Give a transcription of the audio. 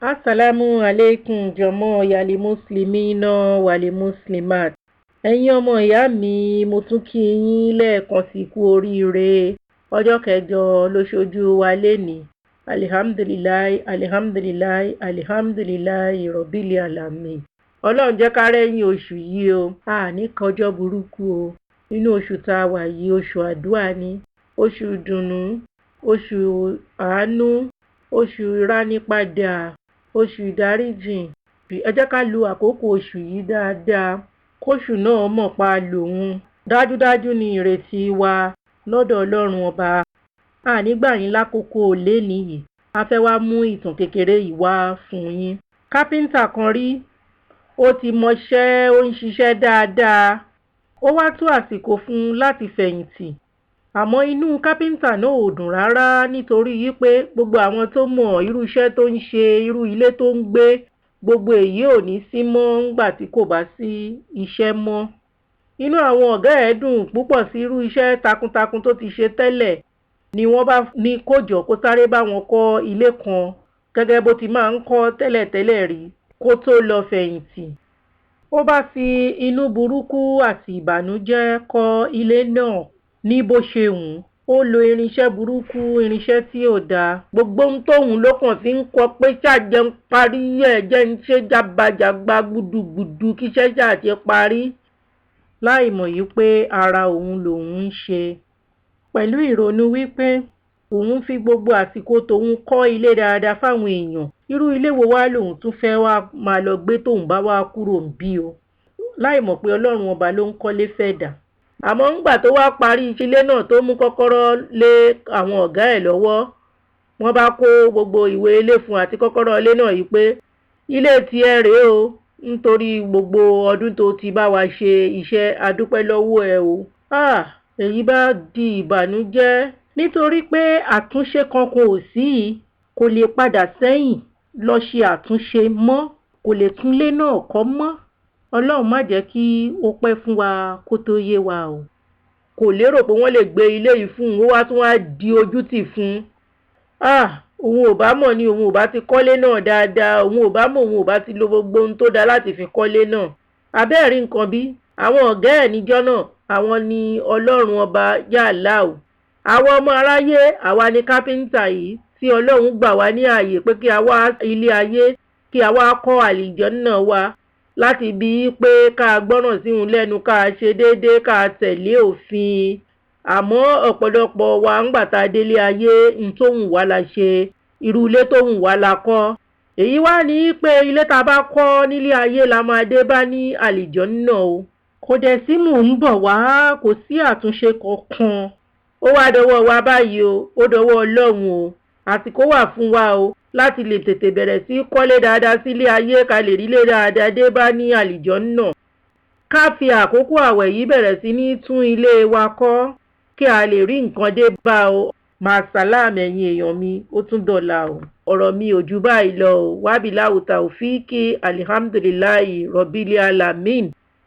Assalamu alaikum jọmọ́ yàlí muslimina wàlí muslimat. Ẹ̀yin ọmọ ìyá mi, mo tún kí yín lẹ́ẹ̀kan sí kú oríire. Ọjọ́ kẹjọ ló ṣojú wa lénìí. Alihamdulilayi, alihamdulilayi, alihamdulilayi rọ̀bílì àlàmì. Ọlọ́run jẹ́ ká rẹ́yìn oṣù yìí o. A ní kọjọ́ burúkú o. Nínú oṣù tá a wà yìí, oṣù àdúrà ni. Oṣù ìdùnnú, oṣù àánú, oṣù ìránipadà, oṣù ìdáríjìn. Ẹ jẹ́ ká lu àkókò oṣù yìí dáadáa, kóṣù náà mọ̀ pa lòun. Dájúdájú ni ìrètí wa lọ́dọ̀ Ọlọ́run ọba. A nígbà yín lákòókò lénìí yìí. A fẹ́ wá mú ìtàn kékeré yìí wá fún yín. Kápẹ́ńtà kan rí, ó ti mọṣẹ́, ó ń ṣiṣẹ́ dáadáa. Ó wá tó àsìkò fún un láti fẹ̀yìntì. Àmọ́ inú kápẹ́ńtà náà ò dùn rárá nítorí wípé gbogbo àwọn tó mọ̀ irú iṣẹ́ tó ń ṣe, irú ilé tó ń gbé, gbogbo èyí ò ní sí mọ́ ńgbà tí kò bá sí iṣẹ́ mọ́. Inú àwọn ọ̀gá ẹ̀ dùn púpọ̀ sí irú iṣẹ́ takuntakun tó ti ṣe tẹ́lẹ̀, ni wọ́n bá ní kó jọ̀ kó sáré bá wọn kọ́ ilé kan gẹ́gẹ́ bó ti máa ń kọ́ tẹ́lẹ̀tẹ́lẹ̀ rí kó tó lọ fẹ̀yìntì. Ó bá fi inú burúkú àti ìbànújẹ́ kọ́ ilé náà ní bó ṣe wù ú. Ó lo irinṣẹ́ burúkú, irinṣẹ́ tí ò dáa. Gbogbo ohun tóhun ló kàn fi ń kọ pé ṣàjẹ́ ń parí ẹ̀, jẹ́ ń ṣe jágbajàgba gbùdùgbùdù kíṣẹ́ ṣàṣe parí. Láì mọ̀ yí pé ara òun lòun ń ṣe. Pẹ̀lú ìrònú wípé òun fi gbogbo àsìkò tóun kọ́ ilé dáadáa fáwọn èèyàn. Irú ilé wo wá lòun tún fẹ́ wá máa lọ gbé tóun bá wá kúrò níbí o. Láì mọ̀ pé Ọlọ́run ọba ló ń kọ́lé fẹ́dà. Àmọ́ ńgbà tó wá parí ilé náà tó mú kọ́kọ́rọ́ lé àwọn ọ̀gá ẹ̀ lọ́wọ́, wọ́n bá kó gbogbo ìwé ilé fún àti kọ́kọ́rọ́ ilé náà yìí pé ilé tiẹ̀ rèé o, nítorí gbogbo ọdún tó ti bá wa ṣe iṣẹ́, a dúpẹ́ lọ́wọ́ ẹ o. Èyí bá di ìbànújẹ́ nítorí pé àtúnṣe kankan ò sí, kò lè padà sẹ́yìn lọ ṣe àtúnṣe mọ́, kò lè tún ilé náà kọ́ mọ́. Ọlọ́run má jẹ́ kí ó pẹ́ fún wa kó tó yé wa o. Kò lérò pé wọ́n lè gbé ilé yìí fún un, ó wá tún wá di ojútì fún un. Òun ò bá mọ̀ ni òun ò bá ti kọ́lé náà dáadáa, òun ò bá mọ̀ òun ò bá ti lo gbogbo ohun tó dáa láti fi kọ́lé náà. Abẹ́ẹ̀rí nǹkan bí? Àwọn ọ̀gá ẹ̀ níjọ́ náà, àwọn ni Ọlọ́run ọba Yàláù. Àwọn ọmọ aráyé, àwa ni kápẹ́ńtà yìí tí Ọlọ́run gbà wá ní ààyè pé kí a wá ilé ayé, kí a wá kọ́ àlìjọ́nnà wa. Láti bí pé ká gbọ́ràn sí òun lẹ́nu, ká ṣe déédéé, ká tẹ̀lé òfin. Àmọ́ ọ̀pọ̀lọpọ̀ wa ńgbà tá a délé ayé, n tó wù wá la ṣe, irú ilé tó wù wá la kọ́. Èyí wá ní pé ilé tá a bá kọ́ nílé ayé la máa dé bá ní àlìjọ́nnà o. Kò dẹ̀ sí mò ń bọ̀ wá, kò sí àtúnṣe kankan. Ó wá dọwọ́ wa báyìí o, ó dọwọ́ Ọlọ́run o. Àsìkò wà fún wa o láti lè tètè bẹ̀rẹ̀ sí kọ́lé dáadáa sílé ayé, ká lè rílé dáadáa dé bá ní àlìjọ́nnà. Ká fi àkókò àwẹ̀ yìí bẹ̀rẹ̀ sí ní tún ilé wa kọ́ kí a lè rí nǹkan dé bá o. Màsálàm ẹ̀yin èèyàn mi, ó tún dọ̀la o. Ọ̀rọ̀ mi ò ju báyìí lọ o. Wábìláwù tàòfíìkì, alihamdulilayi rọ̀bílì àlàmín.